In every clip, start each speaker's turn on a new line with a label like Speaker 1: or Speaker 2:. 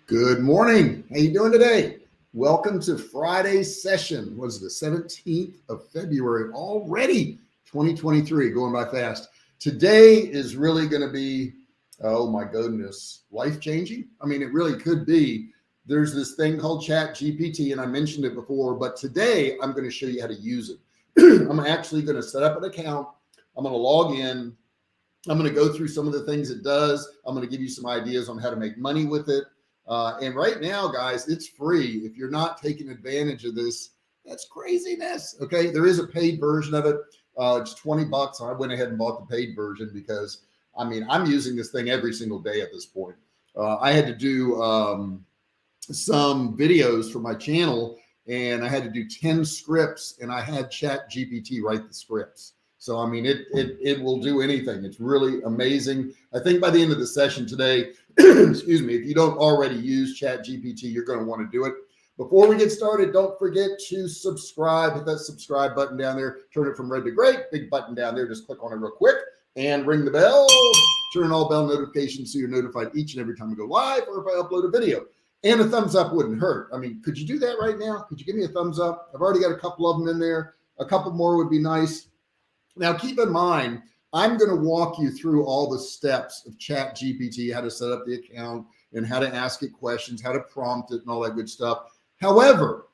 Speaker 1: Good morning. How you doing today? Welcome to Friday's session. What is it, the 17th of February already? 2023, going by fast. Today is really going to be, oh my goodness, life-changing. I mean, it really could be. There's this thing called ChatGPT, and I mentioned it before, but today I'm going to show you how to use it. I'm actually going to set up an account. I'm going to log in. I'm going to go through some of the things it does. I'm going to give you some ideas on how to make money with it. And right now, guys, it's free. If you're not taking advantage of this, that's craziness. Okay. There is a paid version of it. It's 20 bucks. I went ahead and bought the paid version because I mean, I'm using this thing every single day at this point. I had to do some videos for my channel and I had to do 10 scripts and I had ChatGPT write the scripts. So, I mean, it will do anything. It's really amazing. I think by the end of the session today, excuse me, if you don't already use ChatGPT, you're going to want to do it. Before we get started, don't forget to subscribe. Hit that subscribe button down there. Turn it from red to gray. Big button down there. Just click on it real quick and ring the bell. Turn all bell notifications so you're notified each and every time we go live or if I upload a video. And a thumbs up wouldn't hurt. I mean, could you do that right now? Could you give me a thumbs up? I've already got a couple of them in there. A couple more would be nice. Now, keep in mind, I'm going to walk you through all the steps of ChatGPT, how to set up the account and how to ask it questions, how to prompt it and all that good stuff. However,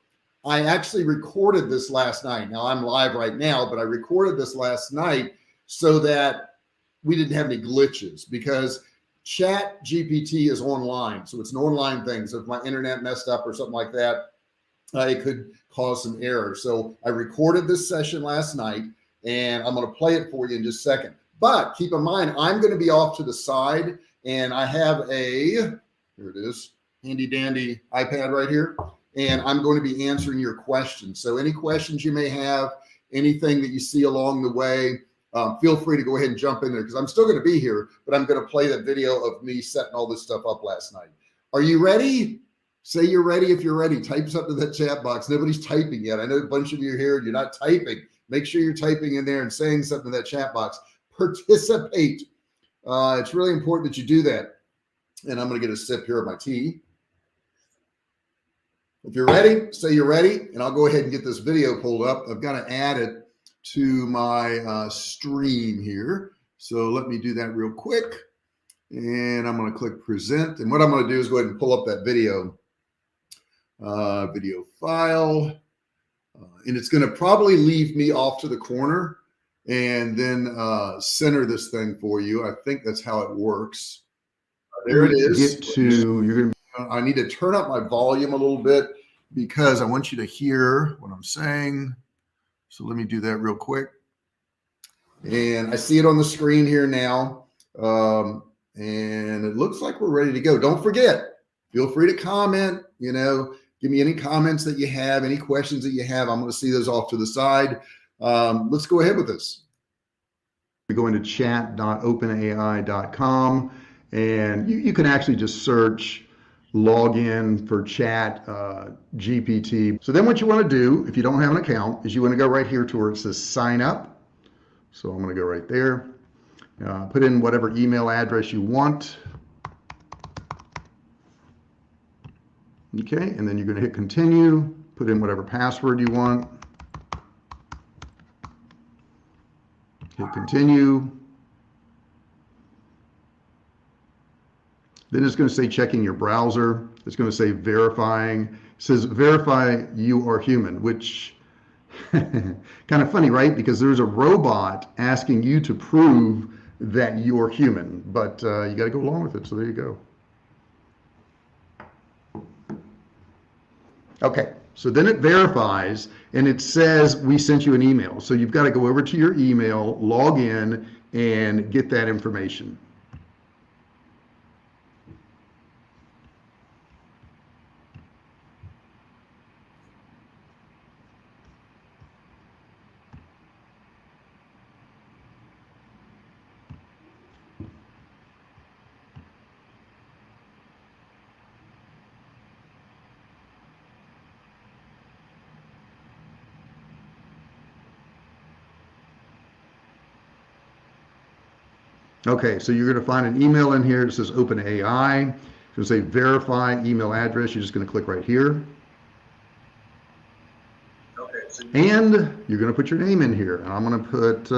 Speaker 1: I actually recorded this last night. Now I'm live right now, but I recorded this last night so that we didn't have any glitches because ChatGPT is online. So it's an online thing. So if my internet messed up or something like that, it could cause some error. So I recorded this session last night. And I'm going to play it for you in just a second. But keep in mind, I'm going to be off to the side and I have here it is, handy dandy iPad right here. And I'm going to be answering your questions. So any questions you may have, anything that you see along the way, feel free to go ahead and jump in there because I'm still going to be here, but I'm going to play that video of me setting all this stuff up last night. Are you ready? Say you're ready. If you're ready, type something to that chat box. Nobody's typing yet. I know a bunch of you are here and you're not typing. Make sure you're typing in there and saying something in that chat box. Participate. It's really important that you do that. And I'm going to get a sip here of my tea. If you're ready, say you're ready, and I'll go ahead and get this video pulled up. I've got to add it to my stream here. So let me do that real quick. And I'm going to click present. And what I'm going to do is go ahead and pull up that video, video file. And it's going to probably leave me off to the corner and then center this thing for you. I think that's how it works. There it is. I need to turn up my volume a little bit because I want you to hear what I'm saying. So let me do that real quick. And I see it on the screen here now. And it looks like we're ready to go. Don't forget, feel free to comment, give me any comments that you have, any questions that you have. I'm going to see those off to the side. Let's go ahead with this. We're going to chat.openai.com and you can actually just search login for chat GPT. So then what you want to do, if you don't have an account, is you want to go right here to where it says sign up. So I'm going to go right there, put in whatever email address you want. Okay, and then you're going to hit continue, put in whatever password you want. Hit continue. Then it's going to say checking your browser. It's going to say verifying. It says verify you are human, which kind of funny, right? Because there's a robot asking you to prove that you're human, but you got to go along with it. So there you go. Okay, so then it verifies and it says we sent you an email. So you've got to go over to your email, log in, and get that information. Okay, so you're going to find an email in here. It says OpenAI. It's going to say verify email address. You're just going to click right here.
Speaker 2: Okay.
Speaker 1: And you're going to put your name in here. And I'm going to put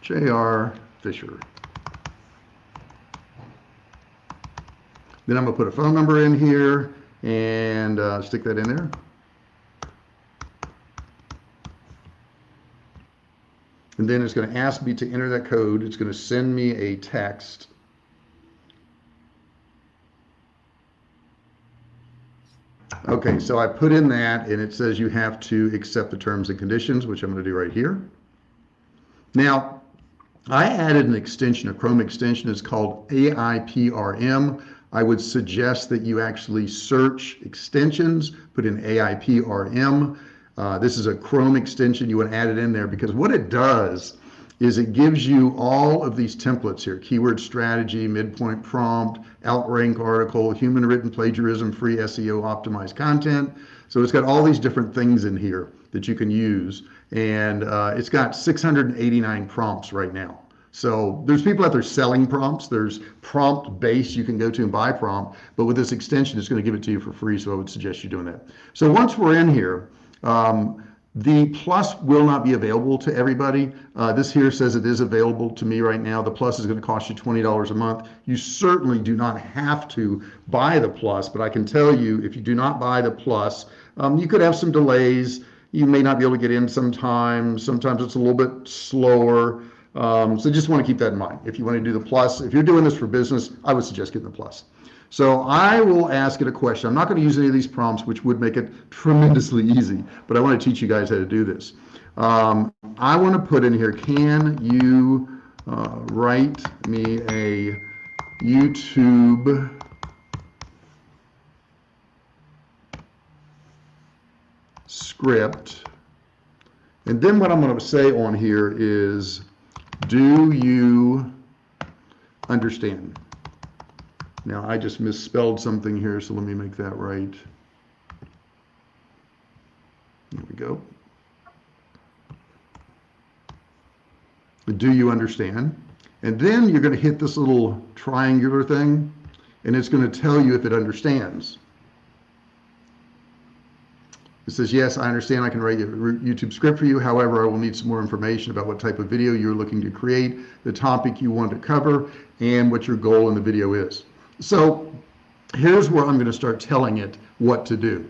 Speaker 1: J.R. Fisher. Then I'm going to put a phone number in here and stick that in there. And then it's going to ask me to enter that code. It's going to send me a text. Okay, so I put in that, and it says you have to accept the terms and conditions, which I'm going to do right here. Now, I added an extension, a Chrome extension. It's called AIPRM. I would suggest that you actually search extensions, put in AIPRM. This is a Chrome extension. You want to add it in there because what it does is it gives you all of these templates here: keyword strategy, midpoint prompt, outrank article, human written plagiarism, free SEO optimized content. So it's got all these different things in here that you can use. And it's got 689 prompts right now. So there's people out there selling prompts. There's prompt base you can go to and buy prompt, but with this extension, it's going to give it to you for free. So I would suggest you doing that. So once we're in here, the plus will not be available to everybody. This here says it is available to me right now. The plus is going to cost you $20 a month. You certainly do not have to buy the plus, but I can tell you if you do not buy the plus, you could have some delays. You may not be able to get in sometimes. Sometimes it's a little bit slower. So just want to keep that in mind. If you want to do the plus, if you're doing this for business, I would suggest getting the plus. So I will ask it a question. I'm not going to use any of these prompts, which would make it tremendously easy, but I want to teach you guys how to do this. I want to put in here, can you write me a YouTube script? And then what I'm going to say on here is, do you understand? Now, I just misspelled something here, so let me make that right. There we go. Do you understand? And then you're going to hit this little triangular thing, and it's going to tell you if it understands. It says, yes, I understand. I can write a YouTube script for you. However, I will need some more information about what type of video you're looking to create, the topic you want to cover, and what your goal in the video is. So here's where I'm going to start telling it what to do.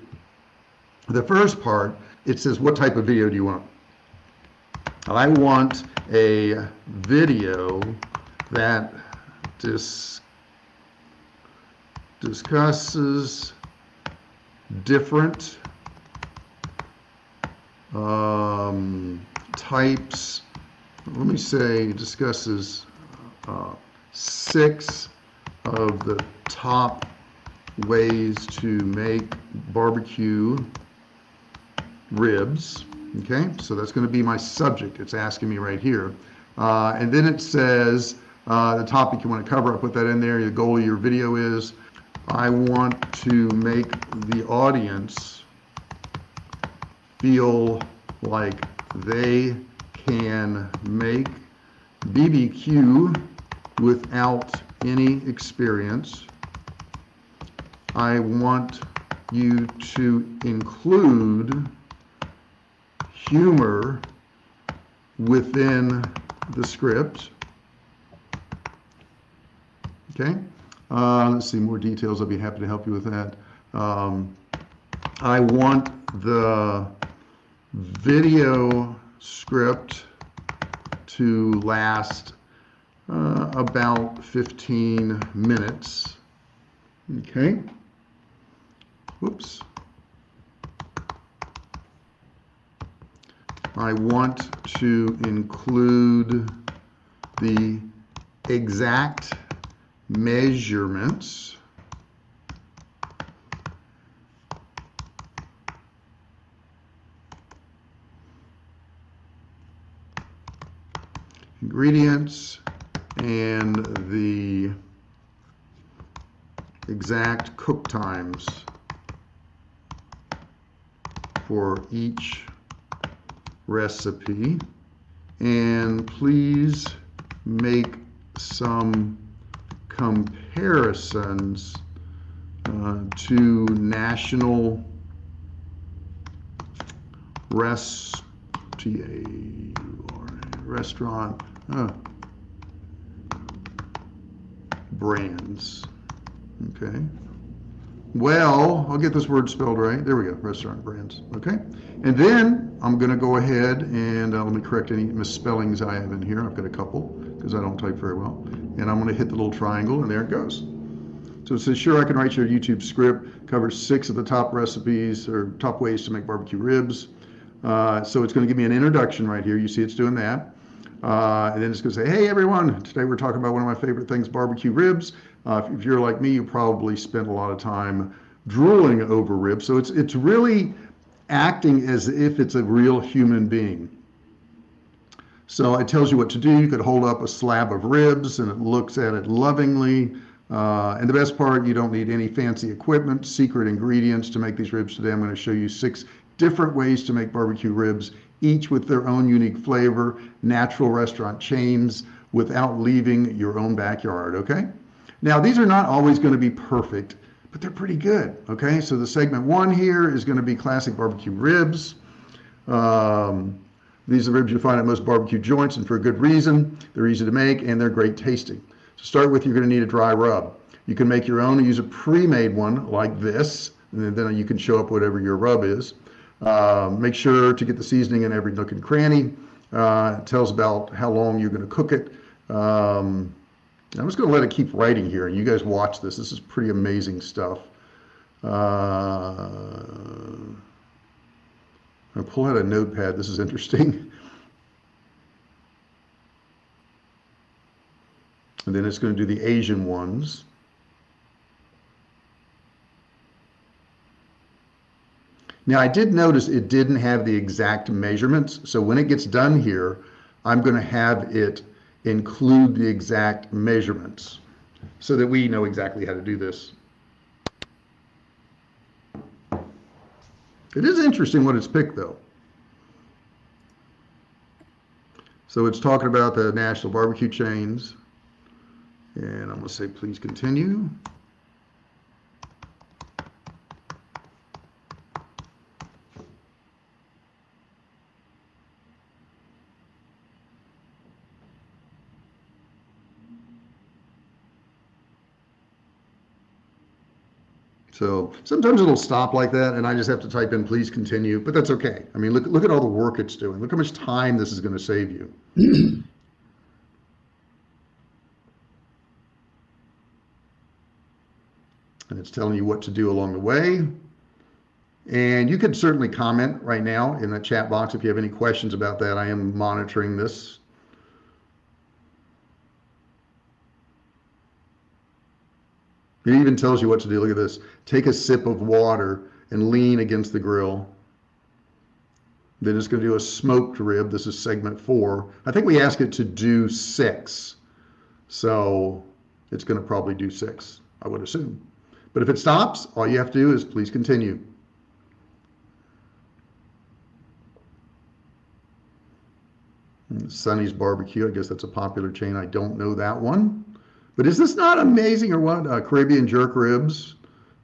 Speaker 1: The first part, it says, what type of video do you want? I want a video that discusses different types. Let me say discusses 6 of the top ways to make barbecue ribs. Okay, so that's going to be my subject. It's asking me right here. And then it says the topic you want to cover. I put that in there. The goal of your video is, I want to make the audience feel like they can make BBQ without any experience. I want you to include humor within the script. Okay, let's see more details. I'll be happy to help you with that. I want the video script to last about 15 minutes. Okay. Whoops. I want to include the exact measurements ingredients and the exact cook times for each recipe, and please make some comparisons to national restaurant brands. Okay. Well, I'll get this word spelled right. There we go, restaurant brands. Okay. And then I'm going to go ahead and let me correct any misspellings I have in here. I've got a couple because I don't type very well. And I'm going to hit the little triangle, and there it goes. So it says, sure, I can write your YouTube script, covers 6 of the top recipes or top ways to make barbecue ribs. So it's going to give me an introduction right here. You see it's doing that. And then it's going to say, hey, everyone, today we're talking about one of my favorite things, barbecue ribs. If you're like me, you probably spent a lot of time drooling over ribs. So it's really acting as if it's a real human being. So it tells you what to do. You could hold up a slab of ribs and it looks at it lovingly. And the best part, you don't need any fancy equipment, secret ingredients to make these ribs today. I'm going to show you 6 different ways to make barbecue ribs, each with their own unique flavor, natural restaurant chains, without leaving your own backyard, okay? Now, these are not always going to be perfect, but they're pretty good, okay? So the segment 1 here is going to be classic barbecue ribs. These are ribs you find at most barbecue joints, and for a good reason. They're easy to make, and they're great tasting. To start with, you're going to need a dry rub. You can make your own and use a pre-made one like this, and then you can show up whatever your rub is. Make sure to get the seasoning in every nook and cranny. It tells about how long you're going to cook it. I'm just going to let it keep writing here, and you guys watch this. This is pretty amazing stuff. I'll pull out a notepad. This is interesting. And then it's going to do the Asian ones. Now, I did notice it didn't have the exact measurements. So when it gets done here, I'm going to have it include the exact measurements so that we know exactly how to do this. It is interesting what it's picked, though. So it's talking about the national barbecue chains. And I'm going to say, please continue. So sometimes it'll stop like that, and I just have to type in, please continue, but that's okay. I mean, look at all the work it's doing. Look how much time this is going to save you. And it's telling you what to do along the way. And you could certainly comment right now in the chat box if you have any questions about that. I am monitoring this. It even tells you what to do. Look at this. Take a sip of water and lean against the grill. Then it's going to do a smoked rib. This is segment 4. I think we asked it to do 6. So it's going to probably do 6, I would assume. But if it stops, all you have to do is please continue. Sonny's Barbecue, I guess that's a popular chain. I don't know that one. But is this not amazing or what? Caribbean jerk ribs.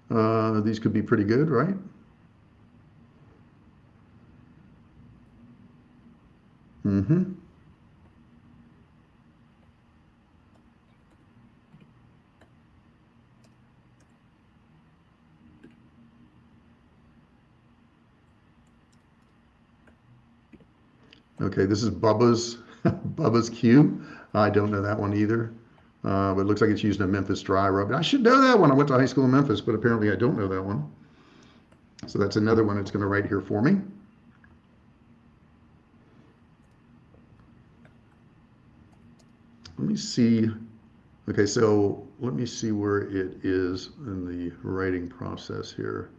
Speaker 1: These could be pretty good, right? Mm-hmm. Okay, this is Bubba's Bubba's Q. I don't know that one either. But it looks like it's using a Memphis dry rub. I should know that one. I went to high school in Memphis, but apparently I don't know that one. So that's another one it's going to write here for me. Let me see. Okay, so let me see where it is in the writing process here.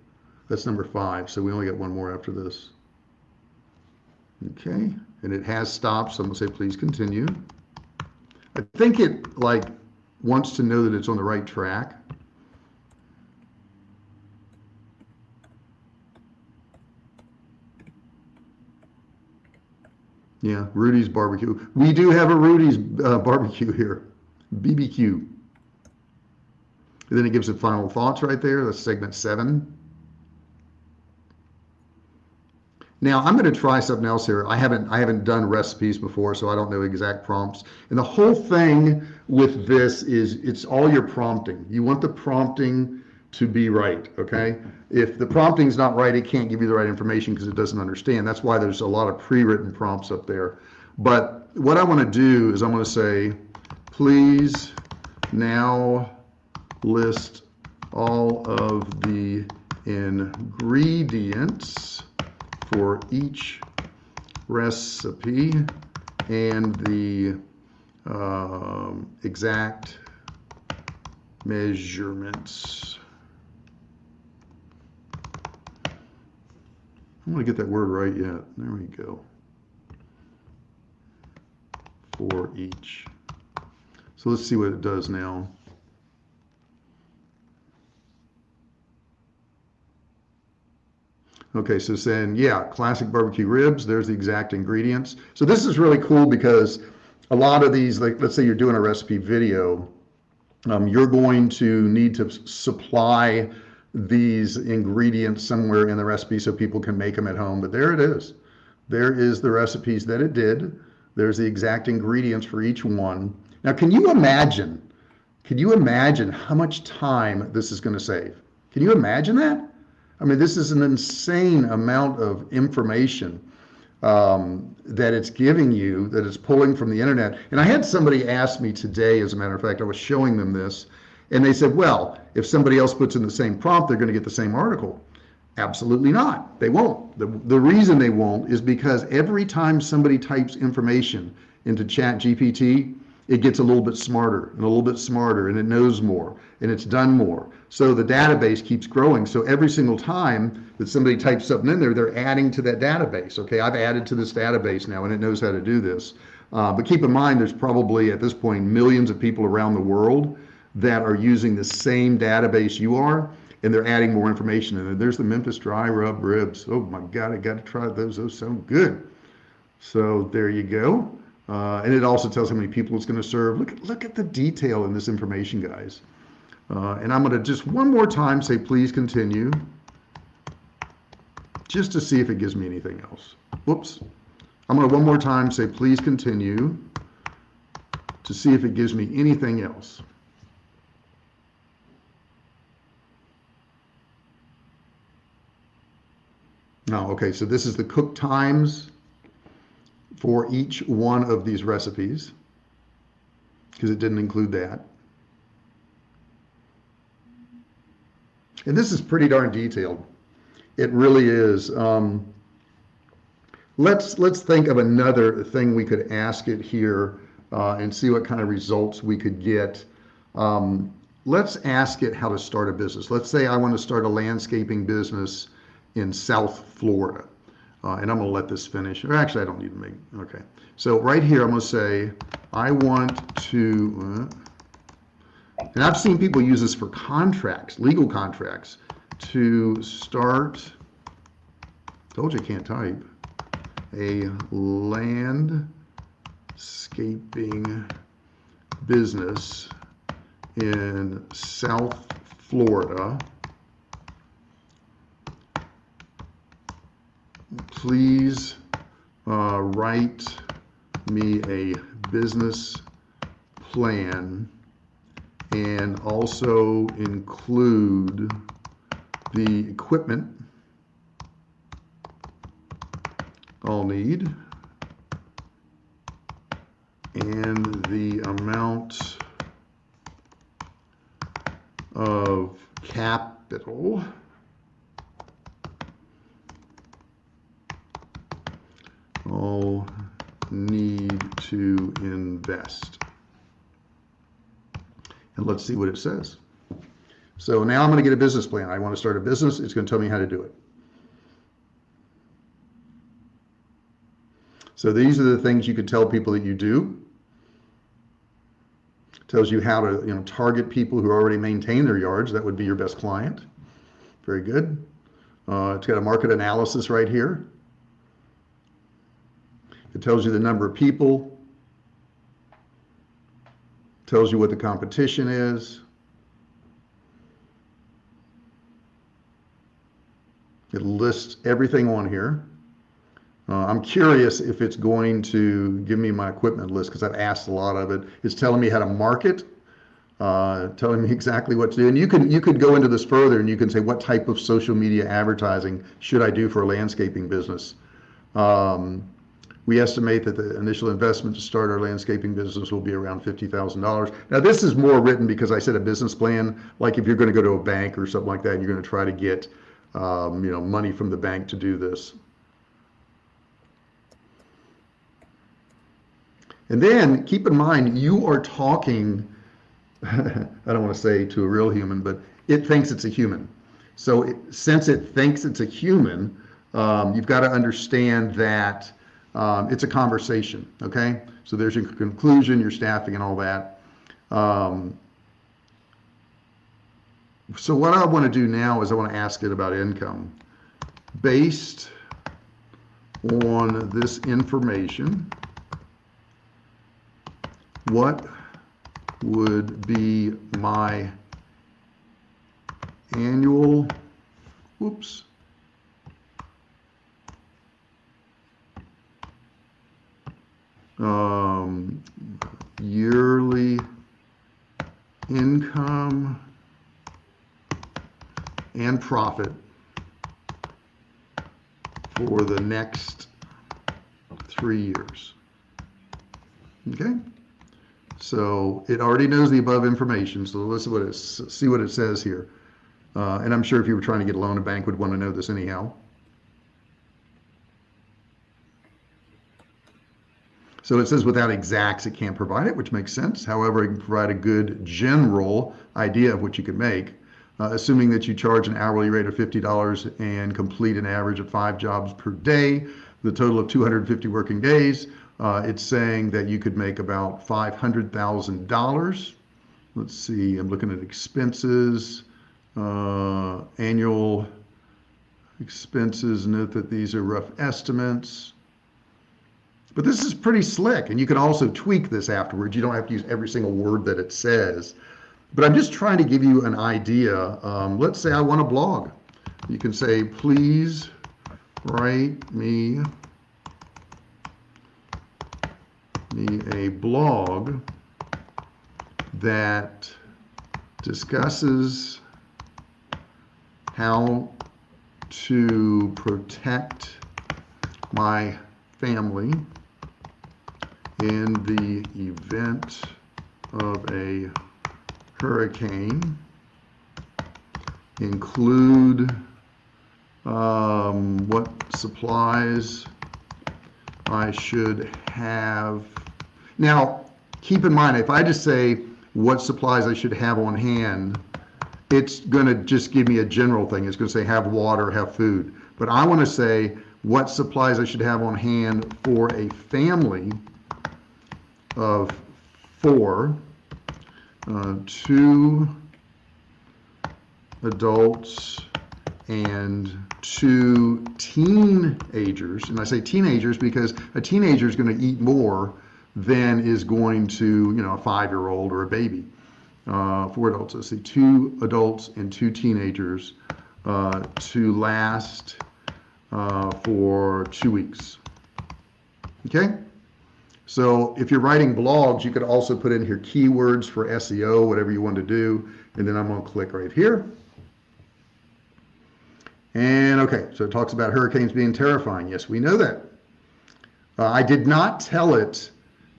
Speaker 1: That's number 5, so we only got one more after this. Okay, and it has stopped, so I'm going to say please continue. I think it like wants to know that it's on the right track. Yeah, Rudy's Barbecue. We do have a Rudy's barbecue here, BBQ. And then it gives the final thoughts right there. That's segment 7. Now I'm going to try something else here. I haven't done recipes before, so I don't know exact prompts. And the whole thing with this is it's all your prompting. You want the prompting to be right, okay? If the prompting's not right, it can't give you the right information because it doesn't understand. That's why there's a lot of pre-written prompts up there. But what I want to do is I'm going to say, please now list all of the ingredients for each recipe and the exact measurements. I want to get that word right yet. There we go. For each. So let's see what it does now. Okay, so saying, yeah, classic barbecue ribs, there's the exact ingredients. So this is really cool because a lot of these, like let's say you're doing a recipe video, you're going to need to supply these ingredients somewhere in the recipe so people can make them at home. But there it is. There is the recipes that it did. There's the exact ingredients for each one. Now, can you imagine how much time this is going to save? Can you imagine that? I mean, this is an insane amount of information that it's giving you, that it's pulling from the internet. And I had somebody ask me today, as a matter of fact, I was showing them this, and they said, well, if somebody else puts in the same prompt, they're going to get the same article. Absolutely not. They won't. The reason they won't is because every time somebody types information into ChatGPT, it gets a little bit smarter and a little bit smarter, and it knows more and it's done more. So the database keeps growing. So every single time that somebody types something in there, they're adding to that database. Okay, I've added to this database now and it knows how to do this. But keep in mind, there's probably at this point millions of people around the world that are using the same database you are, and they're adding more information in it. There's the Memphis dry rub ribs. Oh my God, I got to try those. Those sound good. So there you go. And it also tells how many people it's going to serve. Look at the detail in this information, guys. And I'm going to just one more time say, please continue, just to see if it gives me anything else. Whoops. I'm going to one more time say, please continue, to see if it gives me anything else. No, okay, so this is the cook times for each one of these recipes, because it didn't include that. And this is pretty darn detailed. It really is. Let's think of another thing we could ask it here and see what kind of results we could get. Let's ask it how to start a business. Let's say I want to start a landscaping business in South Florida. And I'm going to let this finish. Or actually, I don't need to make, okay. So right here, I'm going to say, I want to, and I've seen people use this for contracts, legal contracts, to start, told you I can't type, a landscaping business in South Florida. Please write me a business plan and also include the equipment I'll need and the amount of capital I'll need to invest. And let's see what it says. So now I'm going to get a business plan. I want to start a business. It's going to tell me how to do it. So these are the things you could tell people that you do. It tells you how to, target people who already maintain their yards. That would be your best client. Very good. It's got a market analysis right here. It tells you the number of people, tells you what the competition is, It lists everything on here. I'm curious if it's going to give me my equipment list because I've asked a lot of it. It's telling me how to market, telling me exactly what to do. And you could go into this further and you can say, what type of social media advertising should I do for a landscaping business? We estimate that the initial investment to start our landscaping business will be around $50,000. Now, this is more written because I said a business plan, like if you're going to go to a bank or something like that, and you're going to try to get money from the bank to do this. And then keep in mind, you are talking, I don't want to say to a real human, but it thinks it's a human. So since it thinks it's a human, you've got to understand that it's a conversation, okay? So there's your conclusion, your staffing, and all that. So what I want to do now is I want to ask it about income. Based on this information, what would be my annual, yearly income and profit for the next 3 years? Okay. So it already knows the above information. So let's see what it says here. And I'm sure if you were trying to get a loan, a bank would want to know this anyhow. So it says without exacts, it can't provide it, which makes sense. However, it can provide a good general idea of what you can make. Assuming that you charge an hourly rate of $50 and complete an average of 5 jobs per day, the total of 250 working days, it's saying that you could make about $500,000. Let's see, I'm looking at expenses, annual expenses. Note that these are rough estimates. But this is pretty slick, and you can also tweak this afterwards. You don't have to use every single word that it says. But I'm just trying to give you an idea. Let's say I want a blog. You can say, please write me a blog that discusses how to protect my family in the event of a hurricane. Include what supplies I should have. Now, keep in mind, if I just say what supplies I should have on hand, it's going to just give me a general thing. It's going to say have water, have food. But I want to say what supplies I should have on hand for a family of 4, 2 adults and 2 teenagers. And I say teenagers because a teenager is going to eat more than is going to, a 5-year-old or a baby. 4 adults. Let's see, 2 adults and 2 teenagers to last for 2 weeks. Okay? So if you're writing blogs, you could also put in here keywords for SEO, whatever you want to do. And then I'm going to click right here. And okay, so it talks about hurricanes being terrifying. Yes, we know that. I did not tell it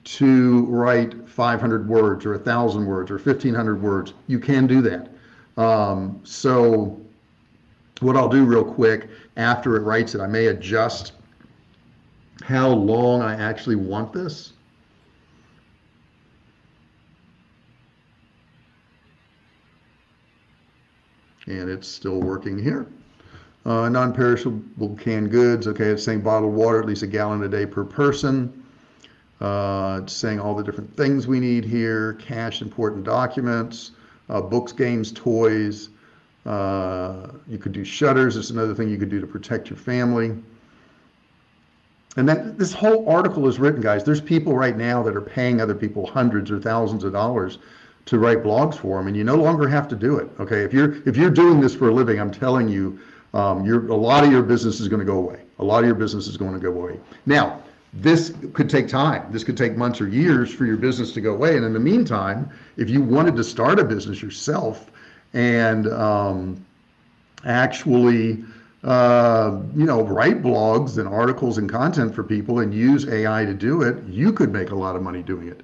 Speaker 1: to write 500 words or 1,000 words or 1,500 words. You can do that. So what I'll do real quick after it writes it, I may adjust how long I actually want this. And it's still working here. Non-perishable canned goods. Okay, it's saying bottled water, at least a gallon a day per person. It's saying all the different things we need here. Cash, important documents, books, games, toys. You could do shutters. It's another thing you could do to protect your family. And that this whole article is written, guys. There's people right now that are paying other people hundreds or thousands of dollars to write blogs for them, and you no longer have to do it. Okay, if you're doing this for a living, I'm telling you, A lot of your business is going to go away. A lot of your business is going to go away. Now, this could take time. This could take months or years for your business to go away. And in the meantime, if you wanted to start a business yourself and actually, write blogs and articles and content for people and use AI to do it, you could make a lot of money doing it.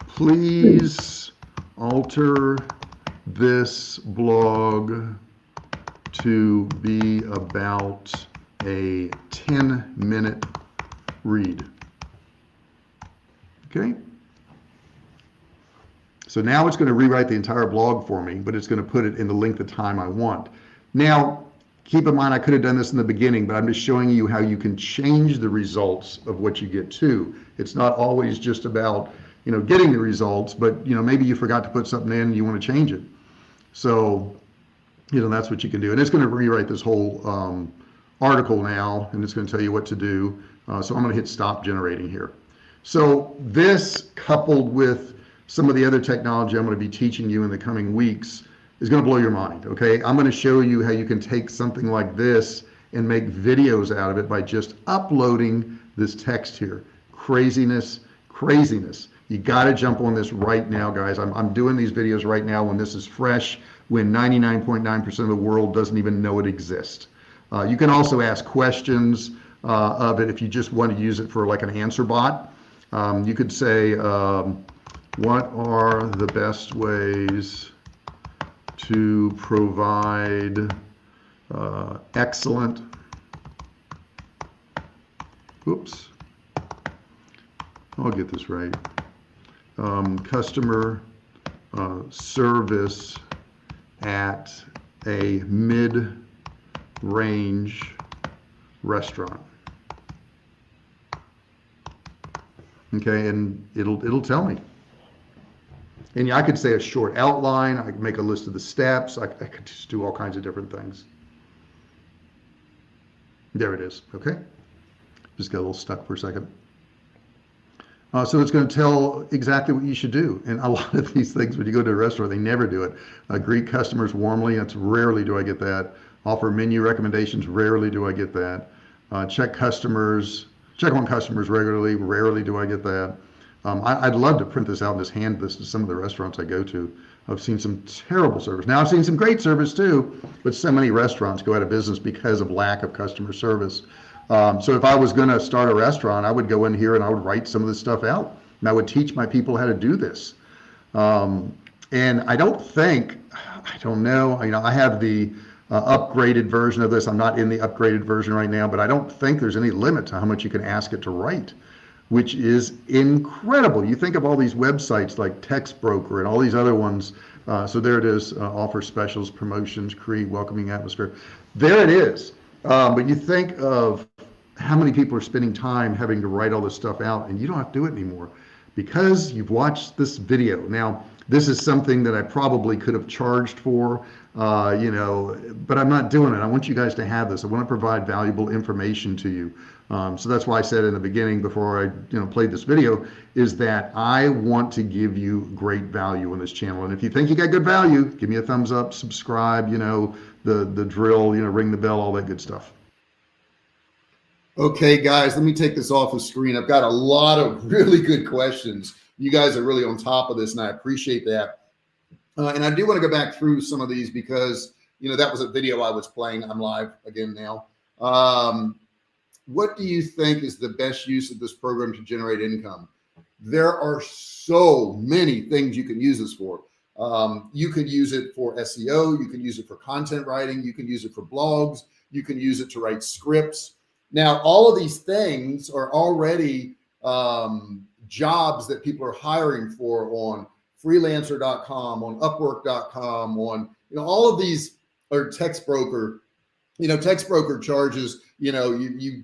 Speaker 1: Please alter this blog to be about a 10-minute read. Okay. So now it's going to rewrite the entire blog for me, but it's going to put it in the length of time I want. Now, keep in mind, I could have done this in the beginning, but I'm just showing you how you can change the results of what you get too. It's not always just about, getting the results, but, maybe you forgot to put something in and you want to change it. So, that's what you can do. And it's going to rewrite this whole article now, and it's going to tell you what to do. So I'm going to hit stop generating here. So this, coupled with some of the other technology I'm going to be teaching you in the coming weeks, is going to blow your mind. Okay, I'm going to show you how you can take something like this and make videos out of it by just uploading this text here. Craziness. You got to jump on this right now, guys. I'm doing these videos right now when this is fresh, when 99.9% of the world doesn't even know it exists. You can also ask questions of it if you just want to use it for like an answer bot. You could say, what are the best ways to provide excellent, I'll get this right, customer service at a mid-range restaurant. Okay, and it'll tell me. And I could say a short outline. I could make a list of the steps. I could just do all kinds of different things. There it is. Okay, just got a little stuck for a second. So it's going to tell exactly what you should do. And a lot of these things, when you go to a restaurant, they never do it. Greet customers warmly. That's rarely do I get that. Offer menu recommendations. Rarely do I get that. Check on customers regularly. Rarely do I get that. I'd love to print this out and just hand this to some of the restaurants I go to. I've seen some terrible service. Now I've seen some great service too, but so many restaurants go out of business because of lack of customer service. So if I was going to start a restaurant, I would go in here and I would write some of this stuff out, and I would teach my people how to do this. And I don't know, I have the upgraded version of this. I'm not in the upgraded version right now, but I don't think there's any limit to how much you can ask it to write, which is incredible. You think of all these websites like Text Broker and all these other ones. So there it is, offer specials, promotions, create welcoming atmosphere. There it is. But you think of how many people are spending time having to write all this stuff out, and you don't have to do it anymore because you've watched this video. Now, this is something that I probably could have charged for, but I'm not doing it. I want you guys to have this. I want to provide valuable information to you. So that's why I said in the beginning before I played this video is that I want to give you great value on this channel. And if you think you got good value, give me a thumbs up, subscribe, the drill, ring the bell, all that good stuff. Okay, guys, let me take this off the screen. I've got a lot of really good questions. You guys are really on top of this, and I appreciate that. And I do want to go back through some of these because, that was a video I was playing. I'm live again now. What do you think is the best use of this program to generate income? There are so many things you can use this for. You can use it for SEO. You can use it for content writing. You can use it for blogs. You can use it to write scripts. Now, all of these things are already jobs that people are hiring for on freelancer.com, on upwork.com, on, all of these are Text Broker. Text Broker charges, you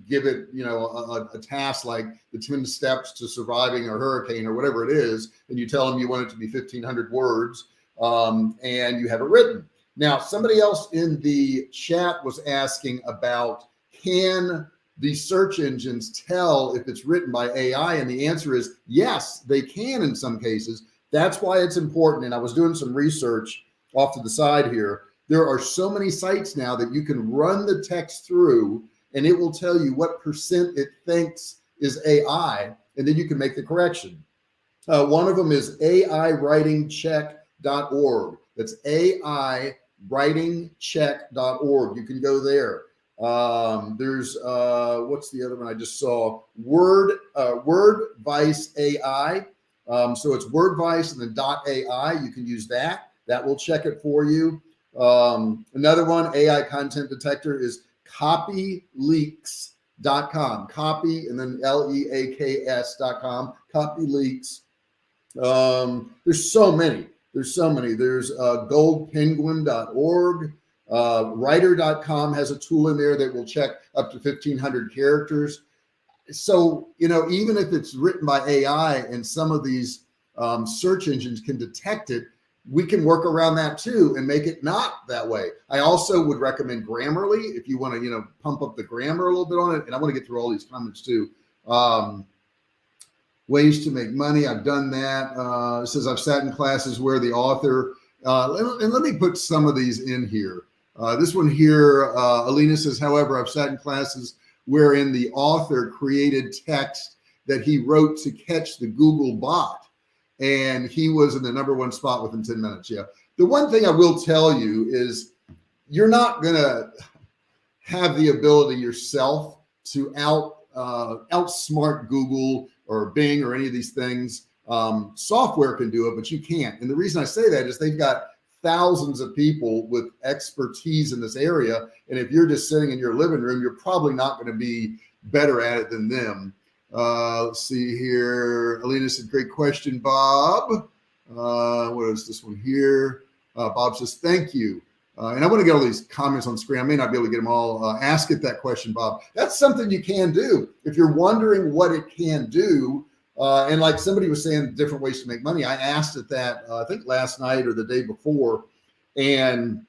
Speaker 1: give it, a task like the 10 steps to surviving a hurricane or whatever it is, and you tell them you want it to be 1,500 words, and you have it written. Now, somebody else in the chat was asking about, can the search engines tell if it's written by AI? And the answer is yes, they can in some cases. That's why it's important. And I was doing some research off to the side here. There are so many sites now that you can run the text through and it will tell you what percent it thinks is AI, and then you can make the correction. One of them is aiwritingcheck.org. That's aiwritingcheck.org. You can go there. There's what's the other one I just saw? Wordvice AI. So it's Wordvice and then .ai. You can use that. That will check it for you. Another one, AI content detector, is copyleaks.com. Copy and then leaks.com. Copyleaks. There's so many. There's goldpenguin.org. Writer.com has a tool in there that will check up to 1,500 characters. So, even if it's written by AI and some of these search engines can detect it, we can work around that too and make it not that way. I also would recommend Grammarly if you want to, pump up the grammar a little bit on it. And I want to get through all these comments too. Ways to make money. I've done that. It says I've sat in classes where the author, and let me put some of these in here. This one here, Alina says, however, I've sat in classes wherein the author created text that he wrote to catch the Google bot. And he was in the #1 spot within 10 minutes. Yeah. The one thing I will tell you is you're not going to have the ability yourself to outsmart Google or Bing or any of these things. Software can do it, but you can't. And the reason I say that is they've got thousands of people with expertise in this area. And if you're just sitting in your living room, you're probably not going to be better at it than them. Let's see here. Alina said, great question, Bob. What is this one here? Bob says, thank you. And I want to get all these comments on screen. I may not be able to get them all. Ask it that question, Bob. That's something you can do. If you're wondering what it can do, and like somebody was saying, different ways to make money. I asked it that, I think last night or the day before, and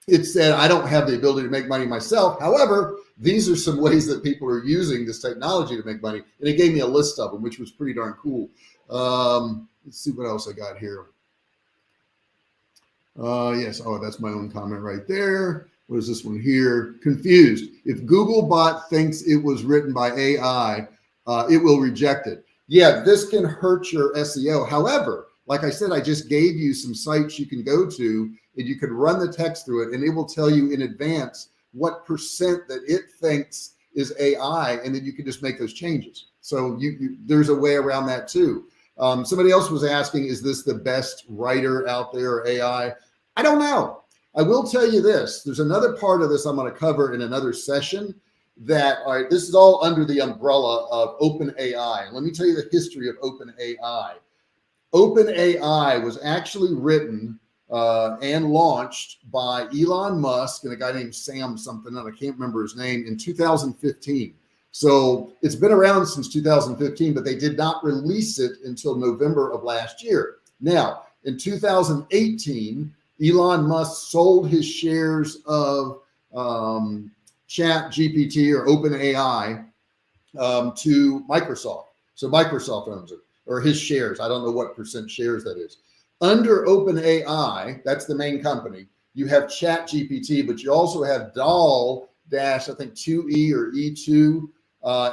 Speaker 1: it said, I don't have the ability to make money myself. However, these are some ways that people are using this technology to make money. And it gave me a list of them, which was pretty darn cool. Let's see what else I got here. Yes. Oh, that's my own comment right there. What is this one here? Confused. If Googlebot thinks it was written by AI, it will reject it. Yeah, this can hurt your SEO. However, like I said, I just gave you some sites you can go to and you can run the text through it and it will tell you in advance what percent that it thinks is AI, and then you can just make those changes. So there's a way around that too. Somebody else was asking, is this the best writer out there or AI? I don't know. I will tell you this. There's another part of this I'm going to cover in another session that, all right, this is all under the umbrella of OpenAI. Let me tell you the history of OpenAI. OpenAI was actually written and launched by Elon Musk and a guy named Sam something, and I can't remember his name, in 2015. So it's been around since 2015, but they did not release it until November of last year. Now, in 2018, Elon Musk sold his shares of ChatGPT or OpenAI to Microsoft. So Microsoft owns it, or his shares. I don't know what percent shares that is. Under OpenAI, that's the main company, you have ChatGPT, but you also have DAL I think 2E or E2.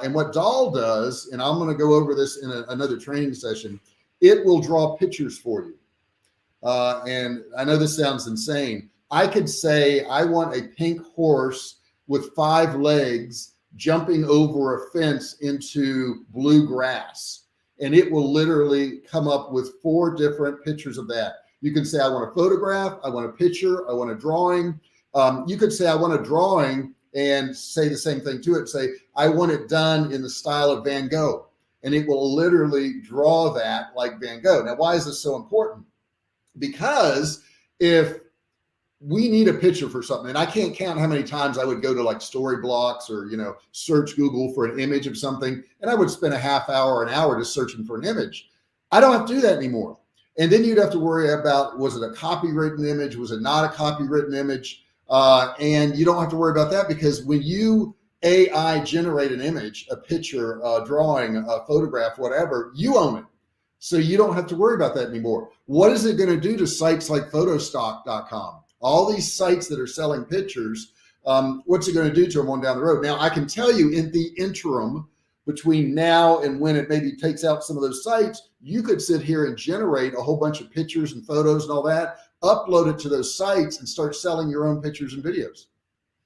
Speaker 1: And what DAL does, and I'm going to go over this in another training session, it will draw pictures for you. And I know this sounds insane. I could say, I want a pink horse with 5 legs jumping over a fence into blue grass. And it will literally come up with 4 different pictures of that. You can say, I want a photograph, I want a picture, I want a drawing. You could say, I want a drawing and say the same thing to it. Say, I want it done in the style of Van Gogh. And it will literally draw that like Van Gogh. Now, why is this so important? Because if we need a picture for something, and I can't count how many times I would go to like Storyblocks or, search Google for an image of something, and I would spend a half hour, an hour just searching for an image. I don't have to do that anymore. And then you'd have to worry about, was it a copywritten image? Was it not a copywritten image? And you don't have to worry about that, because when you AI generate an image, a picture, a drawing, a photograph, whatever, you own it. So you don't have to worry about that anymore. What is it going to do to sites like photostock.com all these sites that are selling pictures. What's it going to do to them on down the road? Now, I can tell you in the interim between now and when it maybe takes out some of those sites, you could sit here and generate a whole bunch of pictures and photos and all that, upload it to those sites and start selling your own pictures and videos.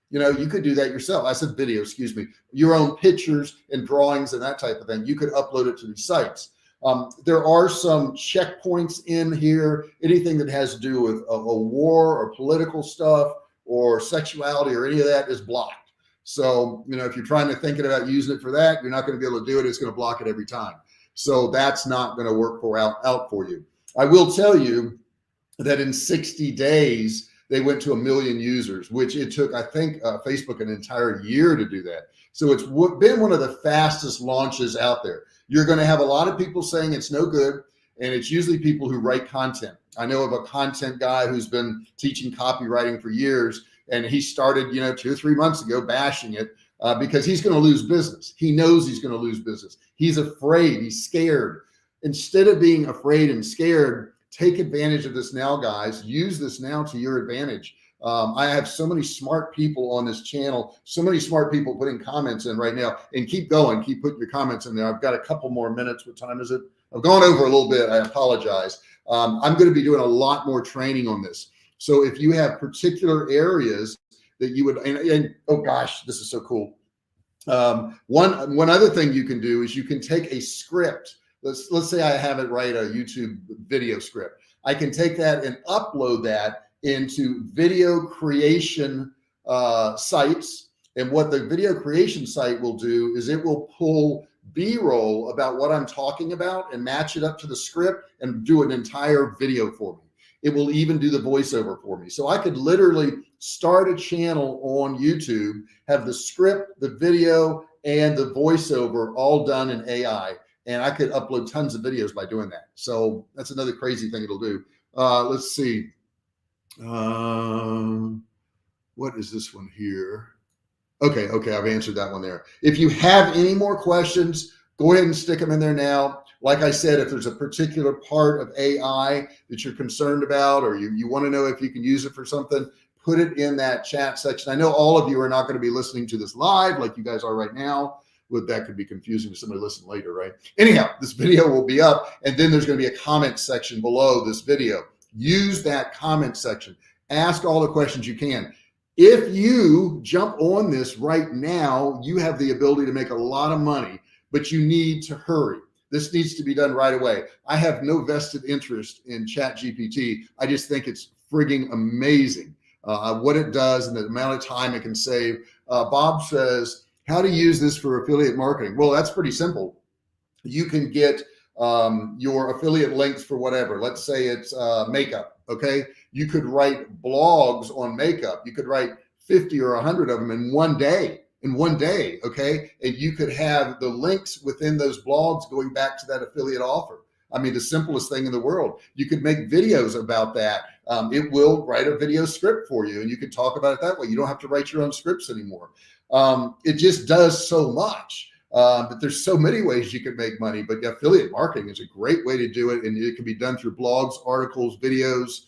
Speaker 1: You know, you could do that yourself. I said video, excuse me, your own pictures and drawings and that type of thing. You could upload it to these sites. There are some checkpoints in here. Anything that has to do with a war or political stuff or sexuality or any of that is blocked. So, you know, if you're trying to thinking about using it for that, you're not going to be able to do it. It's going to block it every time. So that's not going to work out for you. I will tell you that in 60 days, they went to 1 million users, which it took, I think, Facebook an entire year to do that. So it's been one of the fastest launches out there. You're going to have a lot of people saying it's no good, and it's usually people who write content. I know of a content guy who's been teaching copywriting for years, and he started, 2 or 3 months ago bashing it because he's going to lose business. He knows he's going to lose business. He's afraid. He's scared. Instead of being afraid and scared, take advantage of this now, guys. Use this now to your advantage. I have so many smart people on this channel, so many smart people putting comments in right now, and keep going, keep putting your comments in there. I've got a couple more minutes. What time is it? I've gone over a little bit. I apologize. I'm going to be doing a lot more training on this. So if you have particular areas that you would, and oh gosh, this is so cool. One other thing you can do is you can take a script. Let's say I have it write a YouTube video script. I can take that and upload that into video creation sites. And what the video creation site will do is it will pull B-roll about what I'm talking about and match it up to the script and do an entire video for me. It will even do the voiceover for me. So I could literally start a channel on YouTube, have the script, the video, and the voiceover all done in AI. And I could upload tons of videos by doing that. So that's another crazy thing it'll do. Let's see. What is this one here? Okay, I've answered that one there. If you have any more questions, go ahead and stick them in there now. Like I said, if there's a particular part of AI that you're concerned about, or you want to know if you can use it for something, put it in that chat section. I know all of you are not going to be listening to this live like you guys are right now. That could be confusing to somebody listening later, right? Anyhow, this video will be up, and then there's going to be a comment section below this video. Use that comment section. Ask all the questions you can. If you jump on this right now, you have the ability to make a lot of money, but you need to hurry. This needs to be done right away. I have no vested interest in ChatGPT. I just think it's frigging amazing what it does and the amount of time it can save. Bob says, how to use this for affiliate marketing? Well, that's pretty simple. You can get your affiliate links for whatever. Let's say it's makeup. Okay. You could write blogs on makeup. You could write 50 or 100 of them in one day. Okay. And you could have the links within those blogs going back to that affiliate offer. I mean, the simplest thing in the world. You could make videos about that. It will write a video script for you, and you can talk about it that way. You don't have to write your own scripts anymore. It just does so much. But there's so many ways you can make money, but affiliate marketing is a great way to do it. And it can be done through blogs, articles, videos,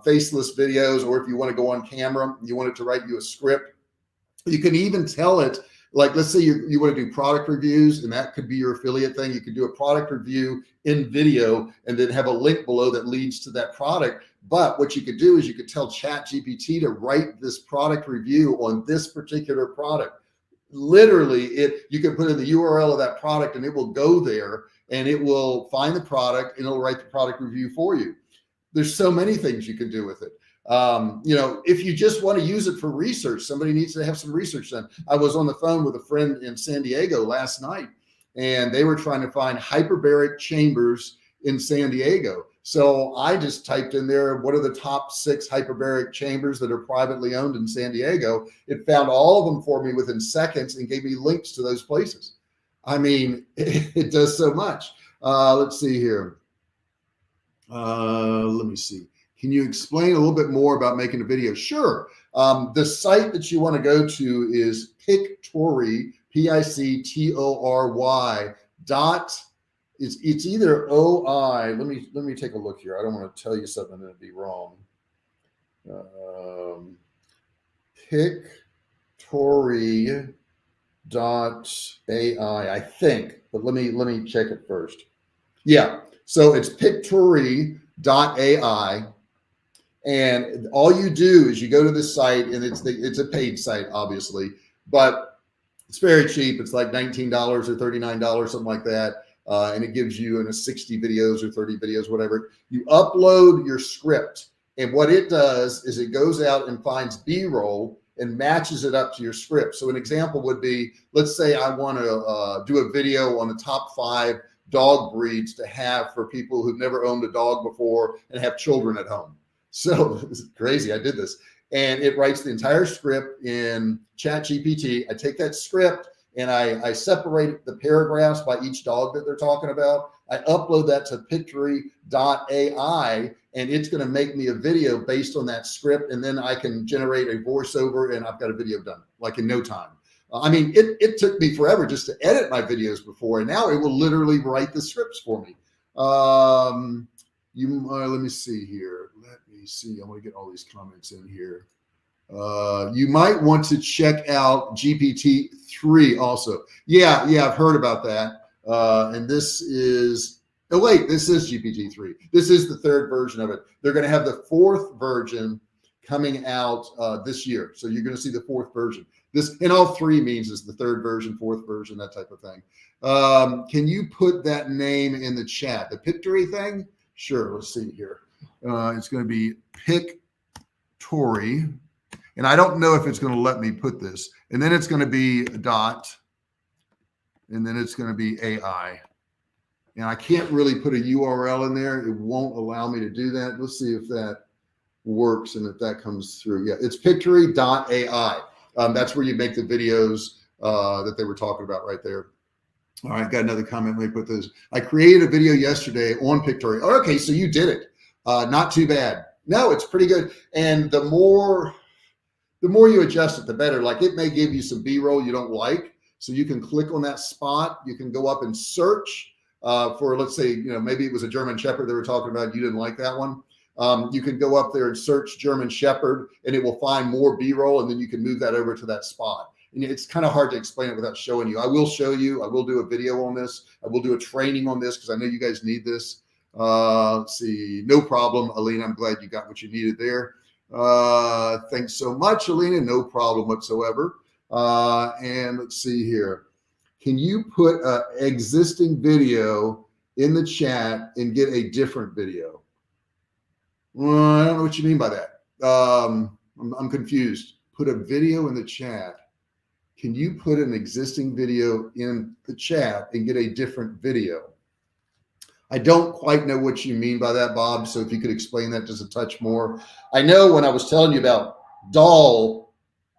Speaker 1: faceless videos, or if you want to go on camera, you want it to write you a script. You can even tell it, like, let's say you want to do product reviews, and that could be your affiliate thing. You could do a product review in video and then have a link below that leads to that product. But what you could do is you could tell ChatGPT to write this product review on this particular product. Literally, you can put in the URL of that product, and it will go there, and it will find the product, and it'll write the product review for you. There's so many things you can do with it. If you just want to use it for research, somebody needs to have some research done. I was on the phone with a friend in San Diego last night, and they were trying to find hyperbaric chambers in San Diego. So I just typed in there, what are the top 6 hyperbaric chambers that are privately owned in San Diego? It found all of them for me within seconds and gave me links to those places. I mean, it does so much. Let's see here. Let me see. Can you explain a little bit more about making a video? Sure. The site that you want to go to is Pictory, Pictory dot. It's either OI. Let me take a look here. I don't want to tell you something that'd be wrong. Pictory.ai, I think, but let me check it first. Yeah, so it's Pictory.ai, and all you do is you go to this site, and it's a paid site, obviously, but it's very cheap. It's like $19 or $39, something like that. And it gives you 60 videos or 30 videos, whatever. You upload your script, and what it does is it goes out and finds B-roll and matches it up to your script. So an example would be, let's say I want to do a video on the top 5 dog breeds to have for people who've never owned a dog before and have children at home. So it's crazy. I did this. And it writes the entire script in ChatGPT. I take that script and I separate the paragraphs by each dog that they're talking about. I upload that to Pictory.ai, and it's going to make me a video based on that script. And then I can generate a voiceover, and I've got a video done like in no time. I mean, it took me forever just to edit my videos before, and now it will literally write the scripts for me. Let me see here. Let me see. I want to get all these comments in here. You might want to check out GPT-3 also. Yeah, I've heard about that. And this is, oh wait, this is GPT-3. This is the 3rd version of it. They're going to have the 4th version coming out this year. So you're going to see the 4th version. This, and all 3 means is the 3rd version, 4th version, that type of thing. Can you put that name in the chat? The Pictory thing? Sure. Let's see here. It's going to be Pictory. And I don't know if it's going to let me put this. And then it's going to be a dot. And then it's going to be AI. And I can't really put a URL in there. It won't allow me to do that. Let's see if that works and if that comes through. Yeah, it's Pictory.ai. That's where you make the videos that they were talking about right there. All right, got another comment. Let me put this. I created a video yesterday on Pictory. Oh, okay, so you did it. Not too bad. No, it's pretty good. And the more you adjust it, the better. Like, it may give you some B-roll you don't like. So you can click on that spot. You can go up and search for, let's say, maybe it was a German Shepherd they were talking about. You didn't like that one. You can go up there and search German Shepherd, and it will find more B-roll, and then you can move that over to that spot. And it's kind of hard to explain it without showing you. I will show you. I will do a video on this. I will do a training on this because I know you guys need this. Let's see. No problem, Alina. I'm glad you got what you needed there. Thanks so much, Alina. No problem whatsoever. And let's see here. Can you put an existing video in the chat and get a different video? Well, I don't know what you mean by that. I'm confused. Put a video in the chat. Can you put an existing video in the chat and get a different video? I don't quite know what you mean by that, Bob. So if you could explain that just a touch more. I know when I was telling you about doll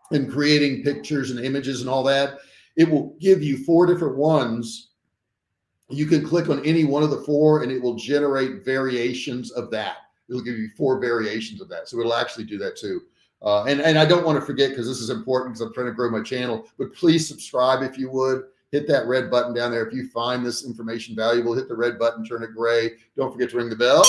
Speaker 1: and creating pictures and images and all that, it will give you 4 different ones. You can click on any one of the 4 and it will generate variations of that. It'll give you 4 variations of that. So it'll actually do that too. And I don't want to forget, because this is important because I'm trying to grow my channel, but please subscribe if you would. Hit that red button down there. If you find this information valuable, hit the red button, turn it gray. Don't forget to ring the bell,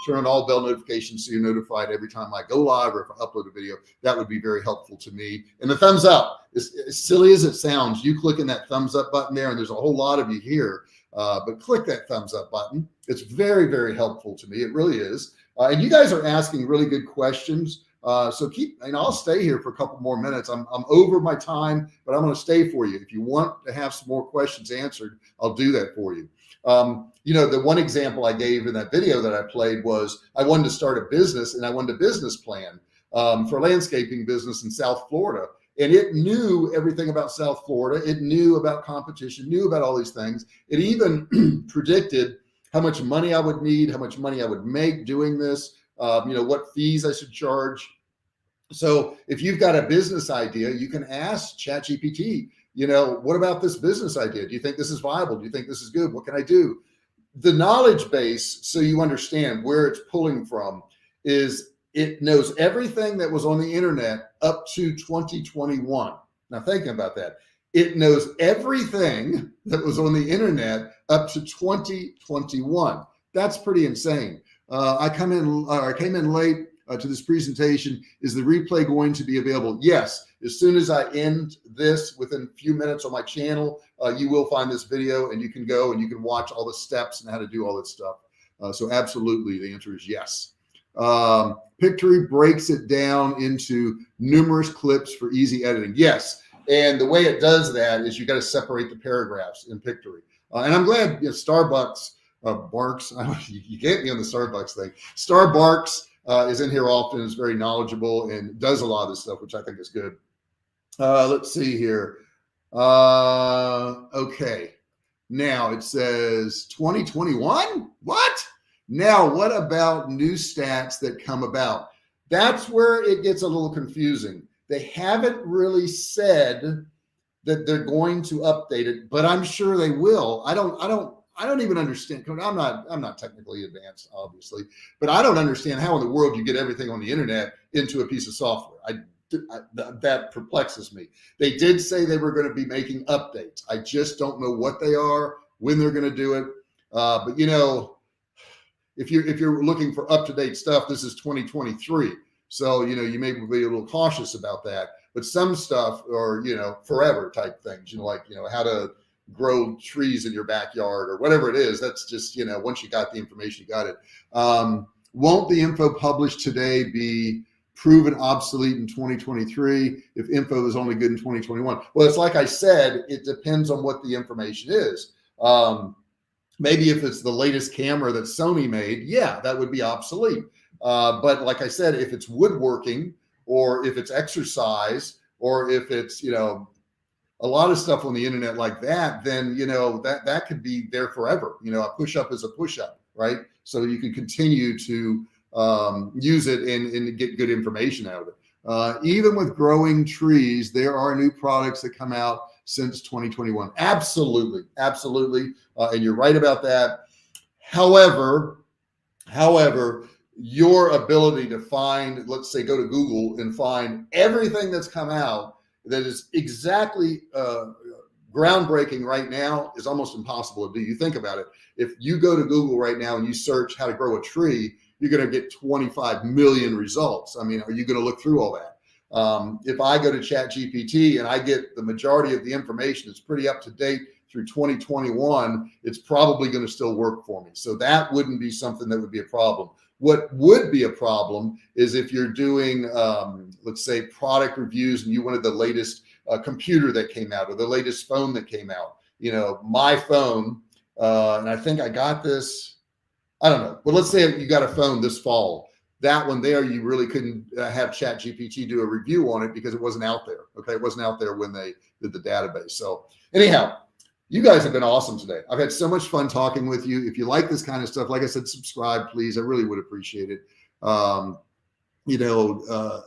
Speaker 1: turn on all bell notifications so you're notified every time I go live or if I upload a video. That would be very helpful to me. And the thumbs up, as silly as it sounds, you clicking that thumbs up button there, and there's a whole lot of you here, but click that thumbs up button. It's very, very helpful to me. It really is. And you guys are asking really good questions. So I'll stay here for a couple more minutes. I'm over my time, but I'm going to stay for you. If you want to have some more questions answered, I'll do that for you. The one example I gave in that video that I played was I wanted to start a business, and I wanted a business plan for a landscaping business in South Florida. And it knew everything about South Florida. It knew about competition, knew about all these things. It even predicted how much money I would need, how much money I would make doing this. What fees I should charge. So if you've got a business idea, you can ask ChatGPT, what about this business idea? Do you think this is viable? Do you think this is good? What can I do? The knowledge base, so you understand where it's pulling from, is it knows everything that was on the internet up to 2021. Now thinking about that, it knows everything that was on the internet up to 2021. That's pretty insane. I came in late. to this presentation, is the replay going to be available? Yes. As soon as I end this, within a few minutes on my channel, you will find this video, and you can go and you can watch all the steps and how to do all that stuff. So absolutely, the answer is yes. Pictory breaks it down into numerous clips for easy editing. Yes. And the way it does that is you got to separate the paragraphs in Pictory. And I'm glad, you know, Starbucks Barks. You get me on the Starbucks thing. Barks is in here often, is very knowledgeable and does a lot of this stuff, which I think is good. Let's see here. Okay. Now it says 2021. What? Now, what about new stats that come about? That's where it gets a little confusing. They haven't really said that they're going to update it, but I'm sure they will. I don't even understand. I'm not technically advanced, obviously, but I don't understand how in the world you get everything on the internet into a piece of software. That perplexes me. They did say they were going to be making updates. I just don't know what they are, when they're going to do it. But you know, if you're looking for up-to-date stuff, this is 2023. So, you know, you may be a little cautious about that, but some stuff are, you know, forever type things, you know, like, you know, how to grow trees in your backyard or whatever it is. That's just, you know, once you got the information, you got it. Won't the info published today be proven obsolete in 2023 if info is only good in 2021? Well, it's like I said, it depends on what the information is. Maybe if it's the latest camera that Sony made, yeah, that would be obsolete. But like I said, if it's woodworking or if it's exercise or if it's, you know, a lot of stuff on the internet like that, then, you know, that could be there forever. You know, a push-up is a push-up, right? So you can continue to use it and get good information out of it. Even with growing trees, there are new products that come out since 2021. Absolutely. And you're right about that. However, your ability to find, let's say, go to Google and find everything that's come out that is exactly groundbreaking right now is almost impossible to do. You think about it. If you go to Google right now and you search how to grow a tree, you're going to get 25 million results. I mean, are you going to look through all that? If I go to ChatGPT and I get the majority of the information, it's pretty up to date through 2021, it's probably going to still work for me. So that wouldn't be something that would be a problem. What would be a problem is if you're doing, let's say, product reviews and you wanted the latest computer that came out or the latest phone that came out. You know, my phone, and I think I got this, I don't know, but let's say you got a phone this fall. That one there, you really couldn't have ChatGPT do a review on it because it wasn't out there. Okay, it wasn't out there when they did the database. So anyhow, you guys have been awesome today. I've had so much fun talking with you. If you like this kind of stuff, like I said, subscribe, please. I really would appreciate it. You know,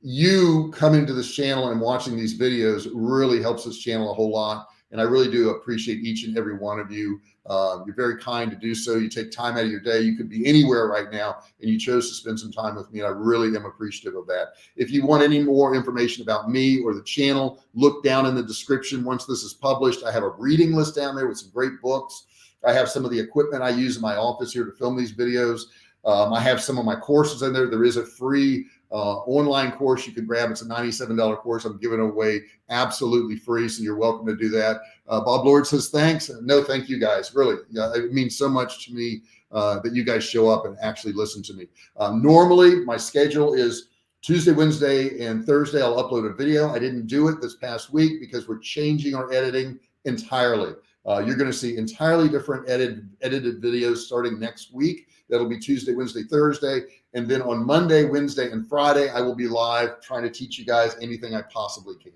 Speaker 1: you coming to this channel and watching these videos really helps this channel a whole lot. And I really do appreciate each and every one of you. You're very kind to do so. You take time out of your day. You could be anywhere right now, and you chose to spend some time with me. And I really am appreciative of that. If you want any more information about me or the channel, look down in the description. Once this is published, I have a reading list down there with some great books. I have some of the equipment I use in my office here to film these videos. I have some of my courses in there. There is a free online course you can grab. It's a $97 course I'm giving away absolutely free, so you're welcome to do that. Bob Lord says thanks. No, thank you guys. Really, it means so much to me that you guys show up and actually listen to me. Normally, my schedule is Tuesday, Wednesday, and Thursday. I'll upload a video. I didn't do it this past week because we're changing our editing entirely. You're going to see entirely different edited videos starting next week. That'll be Tuesday, Wednesday, Thursday. And then on Monday, Wednesday, and Friday, I will be live trying to teach you guys anything I possibly can.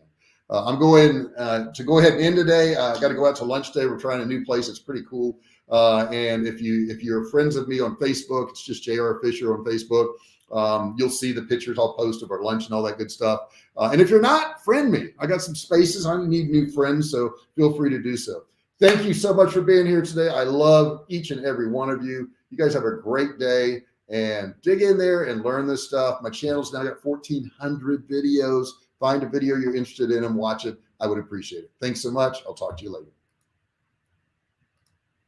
Speaker 1: I'm going to go ahead and end today. I got to go out to lunch today. We're trying a new place. It's pretty cool. And if you're friends of me on Facebook, it's just J.R. Fisher on Facebook. You'll see the pictures I'll post of our lunch and all that good stuff. And if you're not, friend me. I got some spaces. I need new friends, so feel free to do so. Thank you so much for being here today. I love each and every one of you. You guys have a great day and dig in there and learn this stuff. My channel's now got 1,400 videos. Find a video you're interested in and watch it. I would appreciate it. Thanks so much. I'll talk to you later.